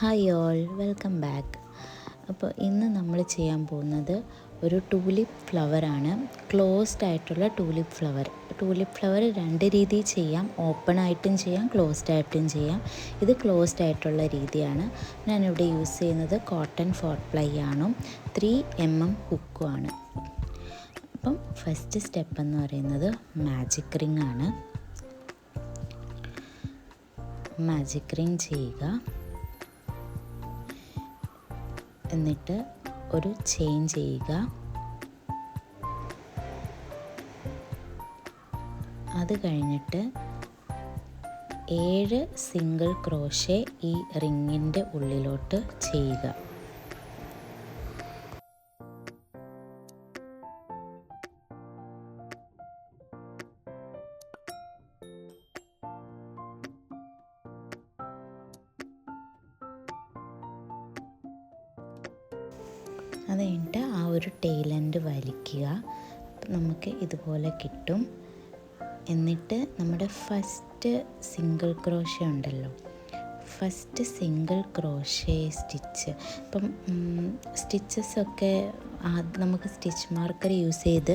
Hi all, welcome back. അപ്പോൾ ഇന്ന് നമ്മൾ ചെയ്യാൻ പോകുന്നത് ഒരു ടൂലിപ്പ് ഫ്ലവറാണ്. ക്ലോസ്ഡ് ആയിട്ടുള്ള ടൂലിപ്പ് ഫ്ലവർ രണ്ട് രീതിയിൽ ചെയ്യാം. ഓപ്പൺ ആയിട്ടും ചെയ്യാം, ക്ലോസ്ഡ് ആയിട്ടും ചെയ്യാം. ഇത് ക്ലോസ്ഡ് ആയിട്ടുള്ള രീതിയാണ്. ഞാനിവിടെ യൂസ് ചെയ്യുന്നത് കോട്ടൺ 4 ആണ്, 3mm ഹുക്കുമാണ്. അപ്പം ഫസ്റ്റ് സ്റ്റെപ്പ് എന്ന് പറയുന്നത് മാജിക് റിംഗ് ആണ്. മാജിക് റിംഗ് ചെയ്യുക. എന്നിട്ട് ഒരു ചെയിൻ ചെയ്യുക. അത് കഴിഞ്ഞിട്ട് 7 സിംഗിൾ ക്രോഷേ ഈ റിങ്ങിൻ്റെ ഉള്ളിലോട്ട് ചെയ്യുക. അത് കഴിഞ്ഞിട്ട് ആ ഒരു ടെയിൽ എൻഡ് വലിക്കുക. നമുക്ക് ഇതുപോലെ കിട്ടും. എന്നിട്ട് നമ്മുടെ ഫസ്റ്റ് സിംഗിൾ ക്രോഷേ ഉണ്ടല്ലോ, ഫസ്റ്റ് സിംഗിൾ ക്രോഷേ സ്റ്റിച്ച്, ഇപ്പം സ്റ്റിച്ചസൊക്കെ നമുക്ക് സ്റ്റിച്ച് മാർക്കർ യൂസ് ചെയ്ത്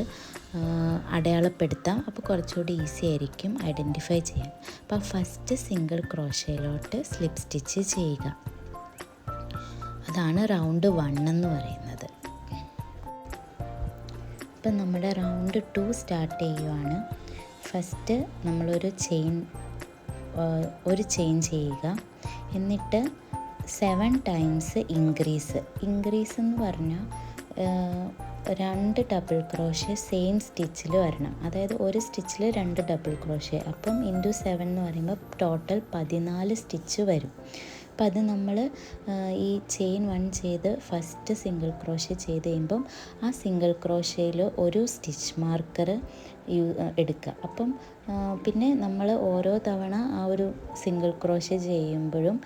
അടയാളപ്പെടുത്താം. അപ്പോൾ കുറച്ചുകൂടി ഈസി ആയിരിക്കും ഐഡൻറ്റിഫൈ ചെയ്യാൻ. അപ്പോൾ ഫസ്റ്റ് സിംഗിൾ ക്രോഷയിലോട്ട് സ്ലിപ്പ് സ്റ്റിച്ച് ചെയ്യുക. അതാണ് റൗണ്ട് 1 എന്ന് പറയുന്നത്. ഇപ്പം നമ്മുടെ റൗണ്ട് 2 സ്റ്റാർട്ട് ചെയ്യുവാണ്. ഫസ്റ്റ് നമ്മളൊരു ചെയിൻ ചെയ്യുക. എന്നിട്ട് 7 ടൈംസ് ഇൻക്രീസ് എന്ന് പറഞ്ഞാൽ 2 ഡബിൾ ക്രോഷേ സെയിം സ്റ്റിച്ചിൽ വരണം. അതായത് ഒരു സ്റ്റിച്ചിൽ 2 ഡബിൾ ക്രോഷേ, അപ്പം ഇൻറ്റു 7 എന്ന് പറയുമ്പോൾ ടോട്ടൽ 14 സ്റ്റിച്ച് വരും. അപ്പം അത് നമ്മൾ ഈ ചെയിൻ 1 ചെയ്ത് ഫസ്റ്റ് സിംഗിൾ ക്രോഷേ ചെയ്ത് കഴിയുമ്പം ആ സിംഗിൾ ക്രോഷേയിൽ ഒരു സ്റ്റിച്ച് മാർക്കർ എടുക്കുക. അപ്പം പിന്നെ നമ്മൾ ഓരോ തവണ ആ ഒരു സിംഗിൾ ക്രോഷേ ചെയ്യുമ്പോഴും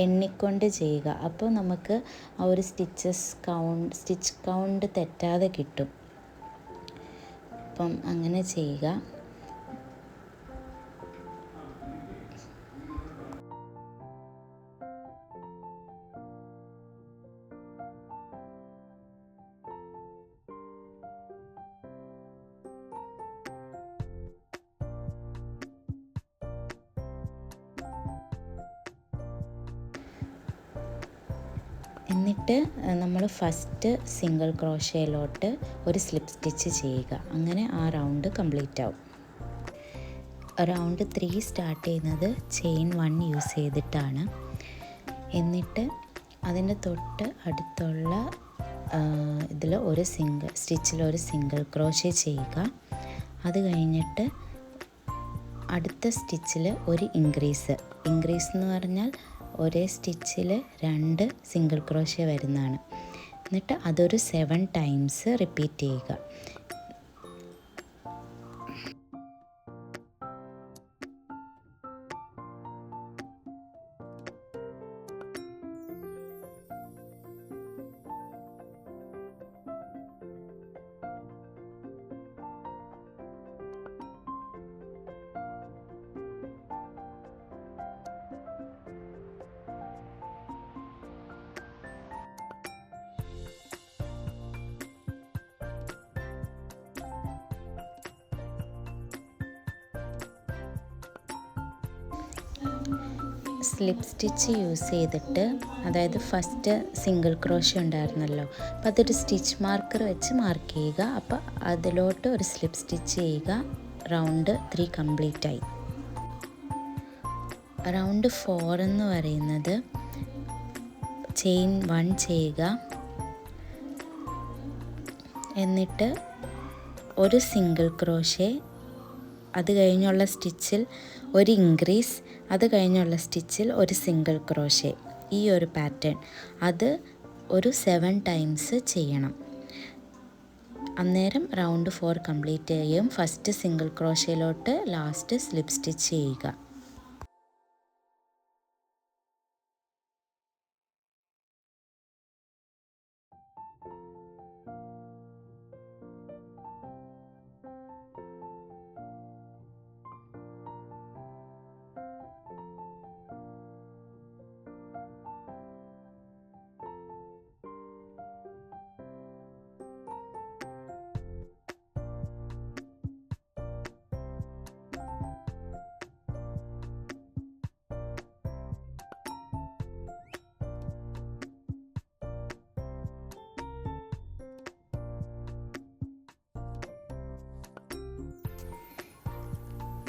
എണ്ണിക്കൊണ്ട് ചെയ്യുക. അപ്പോൾ നമുക്ക് ആ ഒരു സ്റ്റിച്ച് കൗണ്ട് തെറ്റാതെ കിട്ടും. അപ്പം അങ്ങനെ ചെയ്യുക. എന്നിട്ട് നമ്മൾ ഫസ്റ്റ് സിംഗിൾ ക്രോഷയിലോട്ട് ഒരു സ്ലിപ്പ് സ്റ്റിച്ച് ചെയ്യുക. അങ്ങനെ ആ റൗണ്ട് കംപ്ലീറ്റ് ആവും. റൗണ്ട് 3 സ്റ്റാർട്ട് ചെയ്യുന്നത് ചെയിൻ 1 യൂസ് ചെയ്തിട്ടാണ്. എന്നിട്ട് അതിൻ്റെ തൊട്ട് അടുത്തുള്ള ഇതിൽ സ്റ്റിച്ചിൽ ഒരു സിംഗിൾ ക്രോഷേ ചെയ്യുക. അത് കഴിഞ്ഞിട്ട് അടുത്ത സ്റ്റിച്ചിൽ ഒരു ഇൻക്രീസ് എന്ന് പറഞ്ഞാൽ ഒരേ സ്റ്റിച്ചിൽ 2 സിംഗിൾ ക്രോഷേ വരുന്നതാണ്. എന്നിട്ട് അതൊരു 7 ടൈംസ് റിപ്പീറ്റ് ചെയ്യുക. സ്ലിപ്പ് സ്റ്റിച്ച് യൂസ് ചെയ്തിട്ട്, അതായത് ഫസ്റ്റ് സിംഗിൾ ക്രോഷേ ഉണ്ടായിരുന്നല്ലോ, അപ്പോൾ അതൊരു സ്റ്റിച്ച് മാർക്കർ വെച്ച് മാർക്ക് ചെയ്യുക. അപ്പോൾ അതിലോട്ട് ഒരു സ്ലിപ്പ് സ്റ്റിച്ച് ചെയ്യുക. റൗണ്ട് 3 കംപ്ലീറ്റ് ആയി. റൗണ്ട് 4 എന്ന് പറയുന്നത് ചെയിൻ 1 ചെയ്യുക. എന്നിട്ട് ഒരു സിംഗിൾ ക്രോഷേ, അത് കഴിഞ്ഞുള്ള സ്റ്റിച്ചിൽ ഒരു ഇൻക്രീസ്, അത് കഴിഞ്ഞുള്ള സ്റ്റിച്ചിൽ ഒരു സിംഗിൾ ക്രോഷേ. ഈ ഒരു പാറ്റേൺ അത് ഒരു 7 ടൈംസ് ചെയ്യണം. അന്നേരം റൗണ്ട് 4 കംപ്ലീറ്റ് ചെയ്യും. ഫസ്റ്റ് സിംഗിൾ ക്രോഷയിലോട്ട് ലാസ്റ്റ് സ്ലിപ്പ് സ്റ്റിച്ച് ചെയ്യുക.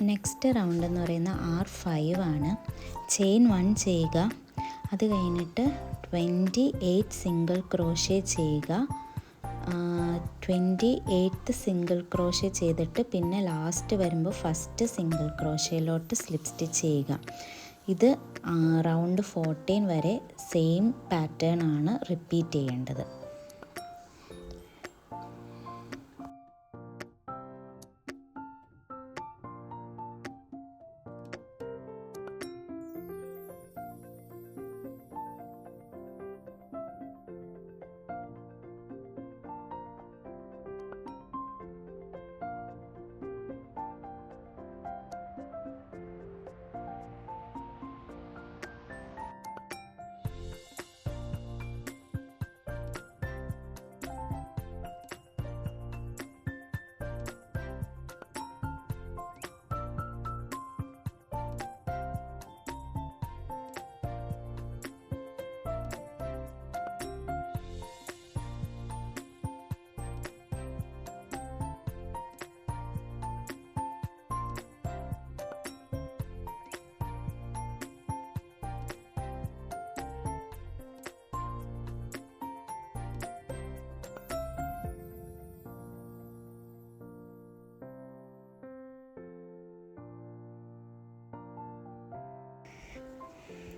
നെക്സ്റ്റ് റൗണ്ട് എന്ന് പറയുന്ന R5 ആണ്. ചെയിൻ 1 ചെയ്യുക, അത് കഴിഞ്ഞിട്ട് 28 സിംഗിൾ ക്രോഷ്യ ചെയ്യുക. 28th സിംഗിൾ ക്രോഷ്യ ചെയ്തിട്ട് പിന്നെ ലാസ്റ്റ് വരുമ്പോൾ ഫസ്റ്റ് സിംഗിൾ ക്രോഷ്യയിലോട്ട് സ്ലിപ്പ് സ്റ്റിച്ച് ചെയ്യുക. ഇത് റൗണ്ട് 14 വരെ സെയിം പാറ്റേൺ ആണ് റിപ്പീറ്റ് ചെയ്യേണ്ടത്.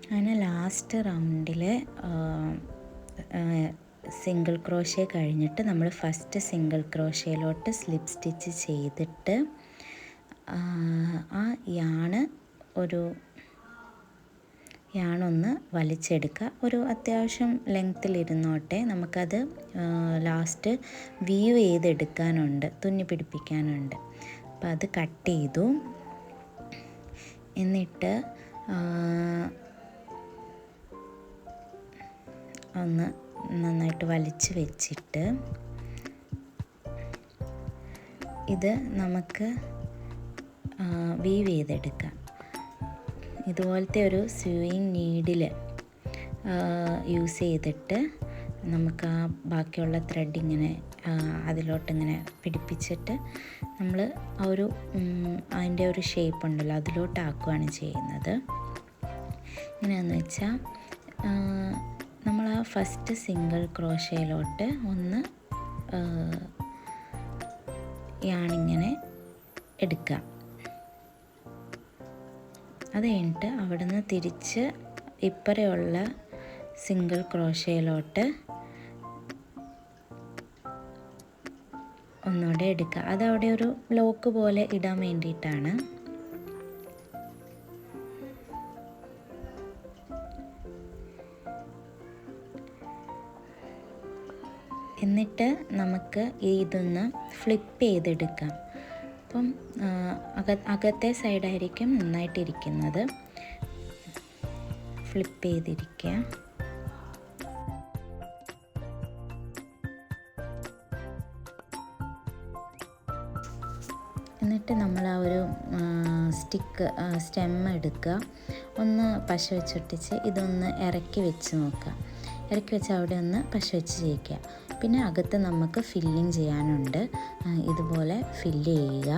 അങ്ങനെ ലാസ്റ്റ് റൗണ്ടിൽ സിംഗിൾ ക്രോഷ്യ കഴിഞ്ഞിട്ട് നമ്മൾ ഫസ്റ്റ് സിംഗിൾ ക്രോഷ്യയിലോട്ട് സ്ലിപ്പ് സ്റ്റിച്ച് ചെയ്തിട്ട് ആ യാണൊന്ന് വലിച്ചെടുക്കുക. ഒരു അത്യാവശ്യം ലെങ്ത്തിലിരുന്നോട്ടെ, നമുക്കത് ലാസ്റ്റ് വീവ് ചെയ്തെടുക്കാനുണ്ട്, തുന്നി പിടിപ്പിക്കാനുണ്ട്. അപ്പോൾ അത് കട്ട് ചെയ്തു. എന്നിട്ട് ഒന്ന് നന്നായിട്ട് വലിച്ച് വെച്ചിട്ട് ഇത് നമുക്ക് വീവ് ചെയ്തെടുക്കാം. ഇതുപോലത്തെ ഒരു സ്യൂയിങ് നീഡിൽ യൂസ് ചെയ്തിട്ട് നമുക്ക് ആ ബാക്കിയുള്ള ത്രെഡ് ഇങ്ങനെ അതിലോട്ടിങ്ങനെ പിടിപ്പിച്ചിട്ട് നമ്മൾ ആ ഒരു അതിൻ്റെ ഒരു ഷേപ്പ് ഉണ്ടല്ലോ അതിലോട്ടാക്കുകയാണ് ചെയ്യുന്നത്. എങ്ങനെയാണെന്ന് വെച്ചാൽ നമ്മൾ ആ ഫസ്റ്റ് സിംഗിൾ ക്രോഷ്യയിലോട്ട് ഒന്ന് യാണിങ്ങനെ എടുക്കുക. അത് കഴിഞ്ഞിട്ട് അവിടെ നിന്ന് തിരിച്ച് ഇപ്പറയുള്ള സിംഗിൾ ക്രോഷ്യയിലോട്ട് ഒന്നുകൂടെ എടുക്കുക. അതവിടെ ഒരു ലോക്ക് പോലെ ഇടാൻ വേണ്ടിയിട്ടാണ്. എന്നിട്ട് നമുക്ക് ഇതൊന്ന് ഫ്ലിപ്പ് ചെയ്തെടുക്കാം. അപ്പം അകത്തെ സൈഡായിരിക്കും നന്നായിട്ടിരിക്കുന്നത്. ഫ്ലിപ്പ് ചെയ്തിരിക്കുക. എന്നിട്ട് നമ്മൾ ആ ഒരു സ്റ്റെം എടുക്കുക, ഒന്ന് പശ വെച്ചൊട്ടിച്ച് ഇതൊന്ന് ഇറക്കി വെച്ച് നോക്കുക. ഇറക്കി വെച്ച് അവിടെ ഒന്ന് പശ വെച്ച് ചെയ്യിക്കുക. പിന്നെ അകത്ത് നമുക്ക് ഫില്ലിങ് ചെയ്യാനുണ്ട്. ഇതുപോലെ ഫില്ല് ചെയ്യുക.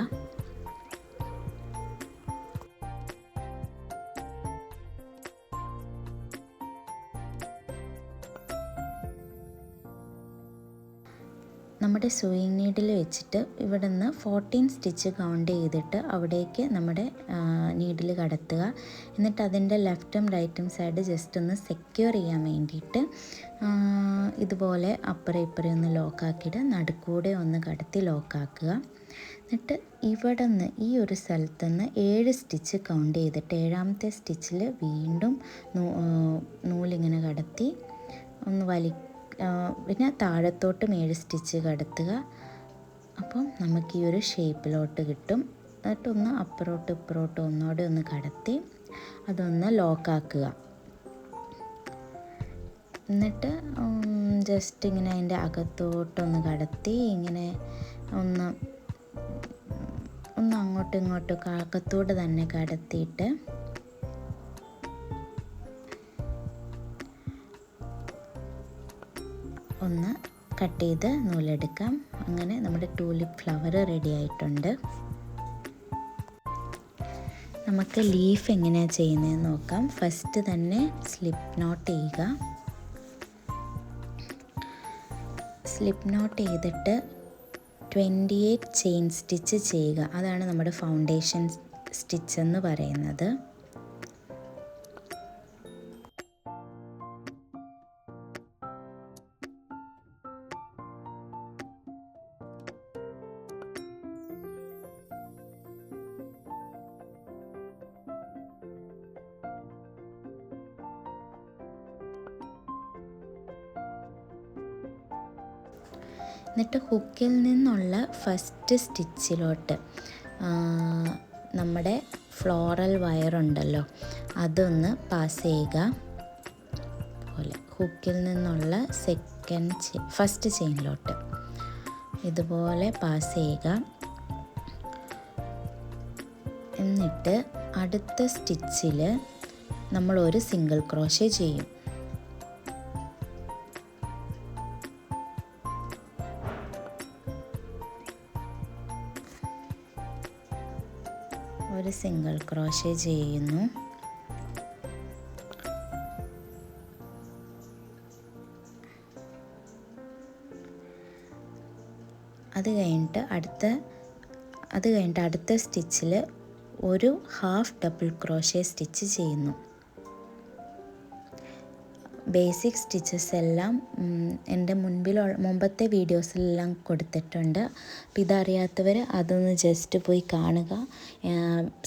നമ്മുടെ സൂയിങ് നീഡിൽ വെച്ചിട്ട് ഇവിടെ നിന്ന് 14 സ്റ്റിച്ച് കൗണ്ട് ചെയ്തിട്ട് അവിടേക്ക് നമ്മുടെ നീഡിൽ കടത്തുക. എന്നിട്ട് അതിൻ്റെ ലെഫ്റ്റും റൈറ്റും സൈഡ് ജസ്റ്റ് ഒന്ന് സെക്യൂർ ചെയ്യാൻ വേണ്ടിയിട്ട് ഇതുപോലെ അപ്പുറം ഇപ്പുറം ഒന്ന് ലോക്കാക്കിയിട്ട് നടുക്കൂടെ ഒന്ന് കടത്തി ലോക്കാക്കുക. എന്നിട്ട് ഇവിടെ നിന്ന് ഈ ഒരു സ്ഥലത്ത് നിന്ന് 7 സ്റ്റിച്ച് കൗണ്ട് ചെയ്തിട്ട് 7ാമത്തെ സ്റ്റിച്ചിൽ വീണ്ടും നൂലിങ്ങനെ കടത്തി ഒന്ന് പിന്നെ താഴത്തോട്ടും 7 സ്റ്റിച്ച് കടത്തുക. അപ്പം നമുക്ക് ഈ ഒരു ഷേപ്പിലോട്ട് കിട്ടും. എന്നിട്ടൊന്ന് അപ്പുറോട്ട് ഇപ്പുറോട്ട് ഒന്നോടെ ഒന്ന് കടത്തി അതൊന്ന് ലോക്കാക്കുക. എന്നിട്ട് ജസ്റ്റ് ഇങ്ങനെ അതിൻ്റെ അകത്തോട്ടൊന്ന് കടത്തി ഇങ്ങനെ ഒന്ന് അങ്ങോട്ടും ഇങ്ങോട്ടും അകത്തോട്ട് തന്നെ കടത്തിയിട്ട് ഒന്ന് കട്ട് ചെയ്ത് നൂലെടുക്കാം. അങ്ങനെ നമ്മുടെ ടൂലിപ്പ് ഫ്ലവർ റെഡി ആയിട്ടുണ്ട്. നമുക്ക് ലീഫ് എങ്ങനെയാണ് ചെയ്യുന്നതെന്ന് നോക്കാം. ഫസ്റ്റ് തന്നെ സ്ലിപ്പ് നോട്ട് ചെയ്യുക. സ്ലിപ്പ് നോട്ട് ചെയ്തിട്ട് 28 ചെയിൻ സ്റ്റിച്ച് ചെയ്യുക. അതാണ് നമ്മുടെ ഫൗണ്ടേഷൻ സ്റ്റിച്ച് എന്ന് പറയുന്നത്. എന്നിട്ട് ഹുക്കിൽ നിന്നുള്ള ഫസ്റ്റ് സ്റ്റിച്ചിലോട്ട് നമ്മുടെ ഫ്ലോറൽ വയറുണ്ടല്ലോ അതൊന്ന് പാസ് ചെയ്യുക. പോലെ ഹുക്കിൽ നിന്നുള്ള ഫസ്റ്റ് ചെയിനിലോട്ട് ഇതുപോലെ പാസ് ചെയ്യുക. എന്നിട്ട് അടുത്ത സ്റ്റിച്ചിൽ നമ്മൾ ഒരു സിംഗിൾ ക്രോഷേ ചെയ്യും. ഒരു സിംഗിൾ ക്രോഷേ ചെയ്യുന്നു. അത് കഴിഞ്ഞിട്ട് അടുത്ത സ്റ്റിച്ചിൽ ഒരു ഹാഫ് ഡബിൾ ക്രോഷേ സ്റ്റിച്ച് ചെയ്യുന്നു. ബേസിക് സ്റ്റിച്ചസ് എല്ലാം എൻ്റെ മുമ്പത്തെ വീഡിയോസിലെല്ലാം കൊടുത്തിട്ടുണ്ട്. അപ്പോൾ ഇതറിയാത്തവർ അതൊന്ന് ജസ്റ്റ് പോയി കാണുക,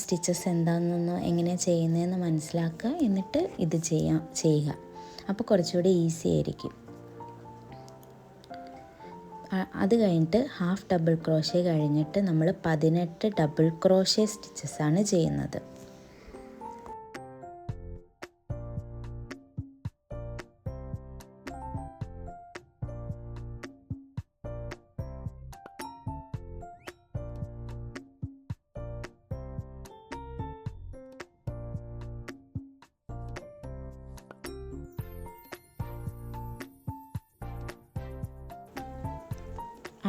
സ്റ്റിച്ചസ് എന്താണെന്നൊന്ന് എങ്ങനെയാണ് ചെയ്യുന്നതെന്ന് മനസ്സിലാക്കുക. എന്നിട്ട് ഇത് ചെയ്യുക. അപ്പോൾ കുറച്ചുകൂടി ഈസി ആയിരിക്കും. അത് കഴിഞ്ഞിട്ട് ഹാഫ് ഡബിൾ ക്രോഷേ കഴിഞ്ഞിട്ട് നമ്മൾ 18 ഡബിൾ ക്രോഷേ സ്റ്റിച്ചസാണ് ചെയ്യുന്നത്.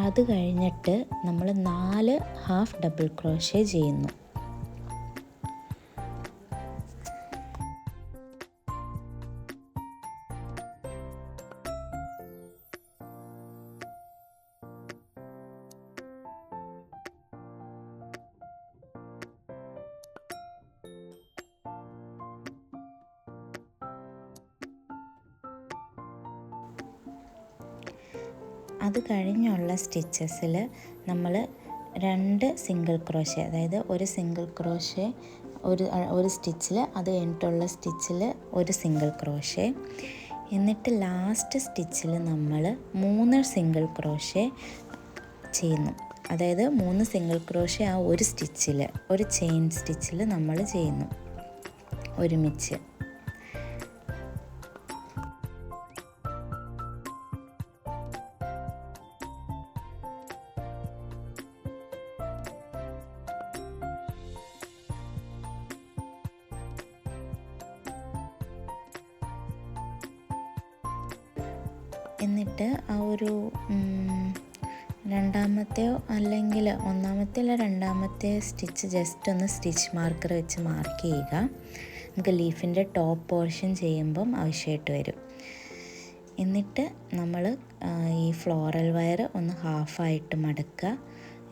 അത് കഴിഞ്ഞിട്ട് നമ്മൾ 4 ഹാഫ് ഡബിൾ ക്രോഷേ ചെയ്യുന്നു. അത് കഴിഞ്ഞുള്ള സ്റ്റിച്ചസിൽ നമ്മൾ 2 സിംഗിൾ ക്രോഷേ, അതായത് ഒരു സിംഗിൾ ക്രോഷേ ഒരു സ്റ്റിച്ചിൽ, അത് കഴിഞ്ഞിട്ടുള്ള സ്റ്റിച്ചിൽ ഒരു സിംഗിൾ ക്രോഷേ, എന്നിട്ട് ലാസ്റ്റ് സ്റ്റിച്ചിൽ നമ്മൾ 3 സിംഗിൾ ക്രോഷേ ചെയ്യുന്നു. അതായത് 3 സിംഗിൾ ക്രോഷേ ആ ഒരു സ്റ്റിച്ചിൽ, ഒരു ചെയിൻ സ്റ്റിച്ചിൽ നമ്മൾ ചെയ്യുന്നു ഒരുമിച്ച്. എന്നിട്ട് ആ ഒരു രണ്ടാമത്തെയോ അല്ലെങ്കിൽ ഒന്നാമത്തെ അല്ല രണ്ടാമത്തെ സ്റ്റിച്ച് ജസ്റ്റ് ഒന്ന് സ്റ്റിച്ച് മാർക്കർ വെച്ച് മാർക്ക് ചെയ്യുക. നമുക്ക് ലീഫിൻ്റെ ടോപ്പ് പോർഷൻ ചെയ്യുമ്പം ആവശ്യമായിട്ട് വരും. എന്നിട്ട് നമ്മൾ ഈ ഫ്ലോറൽ വയർ ഒന്ന് ഹാഫായിട്ട് മടക്കുക.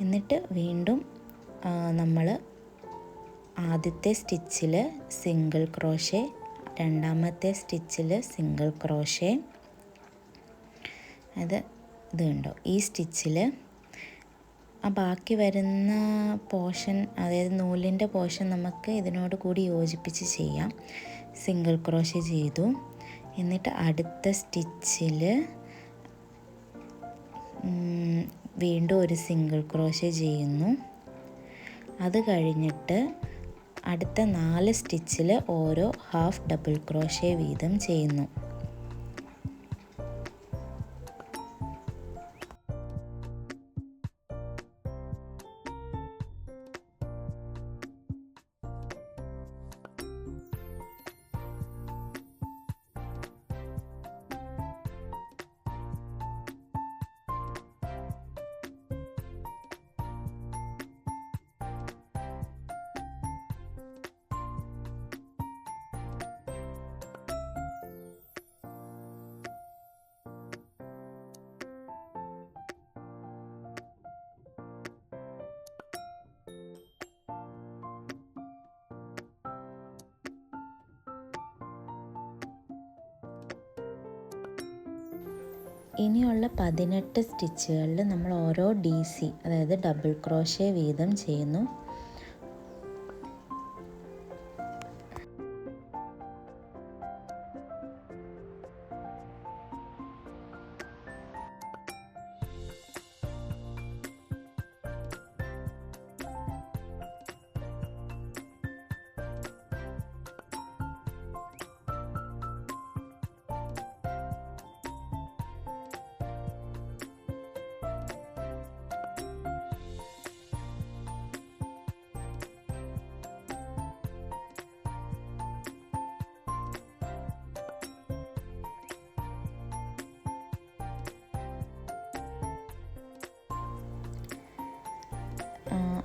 എന്നിട്ട് വീണ്ടും നമ്മൾ ആദ്യത്തെ സ്റ്റിച്ചിൽ സിംഗിൾ ക്രോഷേ, രണ്ടാമത്തെ സ്റ്റിച്ചിൽ സിംഗിൾ ക്രോഷേ, ഇത് കണ്ടോ, ഈ സ്റ്റിച്ചിൽ ആ ബാക്കി വരുന്ന പോർഷൻ, അതായത് നൂലിൻ്റെ പോർഷൻ നമുക്ക് ഇതിനോട് കൂടി യോജിപ്പിച്ച് ചെയ്യാം. സിംഗിൾ ക്രോഷേ ചെയ്തു. എന്നിട്ട് അടുത്ത സ്റ്റിച്ചിൽ വീണ്ടും ഒരു സിംഗിൾ ക്രോഷേ ചെയ്യുന്നു. അത് കഴിഞ്ഞിട്ട് അടുത്ത 4 സ്റ്റിച്ചിൽ ഓരോ ഹാഫ് ഡബിൾ ക്രോഷേ വീതം ചെയ്യുന്നു. ഇനിയുള്ള 18 സ്റ്റിച്ചുകളിൽ നമ്മൾ ഓരോ DC അതായത് ഡബിൾ ക്രോഷേ വീതം ചെയ്യുന്നു.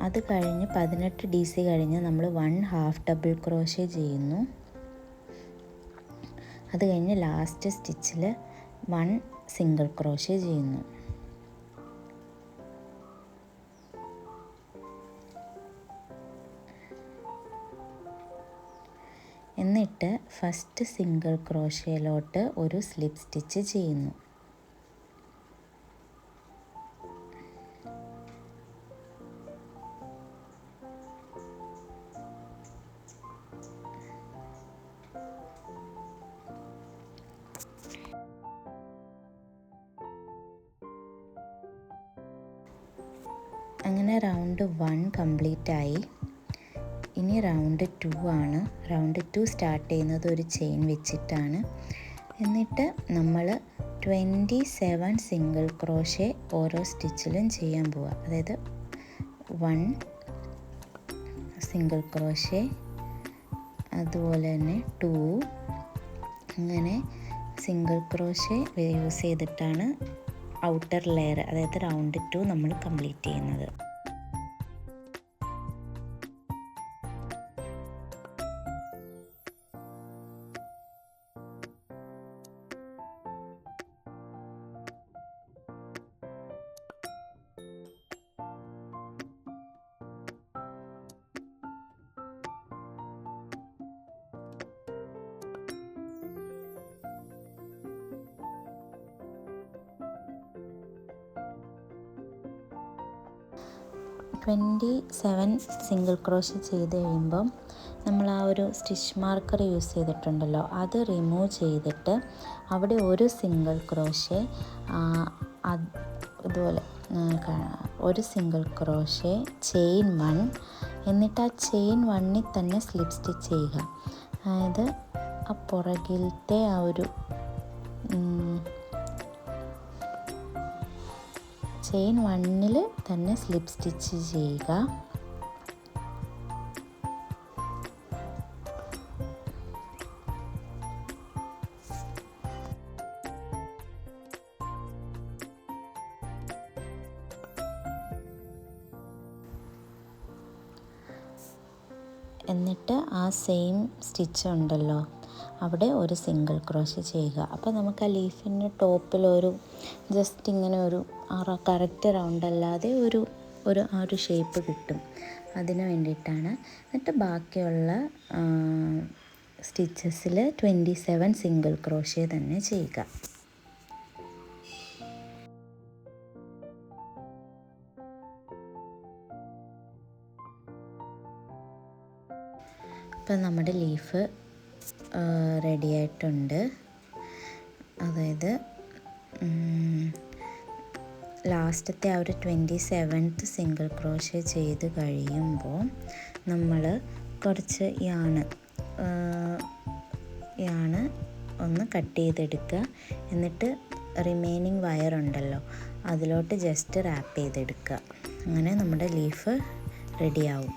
അത് കഴിഞ്ഞ് 18 DC കഴിഞ്ഞ് നമ്മൾ 1 ഹാഫ് ഡബിൾ ക്രോഷേ ചെയ്യുന്നു. അത് കഴിഞ്ഞ് ലാസ്റ്റ് സ്റ്റിച്ചിൽ 1 സിംഗിൾ ക്രോഷേ ചെയ്യുന്നു. എന്നിട്ട് ഫസ്റ്റ് സിംഗിൾ ക്രോഷേയിലോട്ട് ഒരു സ്ലിപ്പ് സ്റ്റിച്ച് ചെയ്യുന്നു. അങ്ങനെ റൗണ്ട് 1 കംപ്ലീറ്റ് ആയി. ഇനി റൗണ്ട് 2 ആണ്. റൗണ്ട് 2 സ്റ്റാർട്ട് ചെയ്യുന്നത് ഒരു ചെയിൻ വെച്ചിട്ടാണ്. എന്നിട്ട് നമ്മൾ 27 സിംഗിൾ ക്രോഷേ ഓരോ സ്റ്റിച്ചിലും ചെയ്യാൻ പോവുക. അതായത് 1 സിംഗിൾ ക്രോഷേ, അതുപോലെ തന്നെ 2, അങ്ങനെ സിംഗിൾ ക്രോഷേ യൂസ് ചെയ്തിട്ടാണ് ഔട്ടർ ലെയർ അതായത് റൗണ്ട് 2 നമ്മൾ കംപ്ലീറ്റ് ചെയ്യുന്നത്. ട്വൻറ്റി 7 സിംഗിൾ ക്രോഷേ ചെയ്ത് കഴിയുമ്പം നമ്മൾ ആ ഒരു സ്റ്റിച്ച് മാർക്കർ യൂസ് ചെയ്തിട്ടുണ്ടല്ലോ, അത് റിമൂവ് ചെയ്തിട്ട് അവിടെ ഒരു സിംഗിൾ ക്രോഷേ ഇതുപോലെ ഒരു സിംഗിൾ ക്രോഷേ ചെയിൻ 1, എന്നിട്ട് ആ ചെയിൻ 1ൽ തന്നെ സ്ലിപ്പ് സ്റ്റിച്ച് ചെയ്യുക. അതായത് ആ പുറകിലത്തെ ആ ഒരു ചെയിൻ 1ൽ തന്നെ സ്ലിപ്പ് സ്റ്റിച്ച് ചെയ്യുക. എന്നിട്ട് ആ സെയിം സ്റ്റിച്ച് ഉണ്ടല്ലോ അവിടെ ഒരു സിംഗിൾ ക്രോഷേ ചെയ്യുക. അപ്പോൾ നമുക്ക് ആ ലീഫിൻ്റെ ടോപ്പിലൊരു ജസ്റ്റ് ഇങ്ങനെ ഒരു കറക്റ്റ് റൗണ്ട് അല്ലാതെ ഒരു ആ ഒരു ഷേപ്പ് കിട്ടും. അതിന് വേണ്ടിയിട്ടാണ്. എന്നിട്ട് ബാക്കിയുള്ള സ്റ്റിച്ചസിൽ 27 സിംഗിൾ ക്രോഷേ തന്നെ ചെയ്യുക. ഇപ്പം നമ്മുടെ ലീഫ് റെഡി ആയിട്ടുണ്ട്. അതായത് ലാസ്റ്റത്തെ ആ ഒരു 27th സിംഗിൾ ക്രോഷേ ചെയ്ത് കഴിയുമ്പോൾ നമ്മൾ കുറച്ച് യാണ് ഒന്ന് കട്ട് ചെയ്തെടുക്കുക. എന്നിട്ട് റിമൈനിങ് വയറുണ്ടല്ലോ അതിലോട്ട് ജസ്റ്റ് റാപ്പ് ചെയ്തെടുക്കുക. അങ്ങനെ നമ്മുടെ ലീഫ് റെഡിയാവും.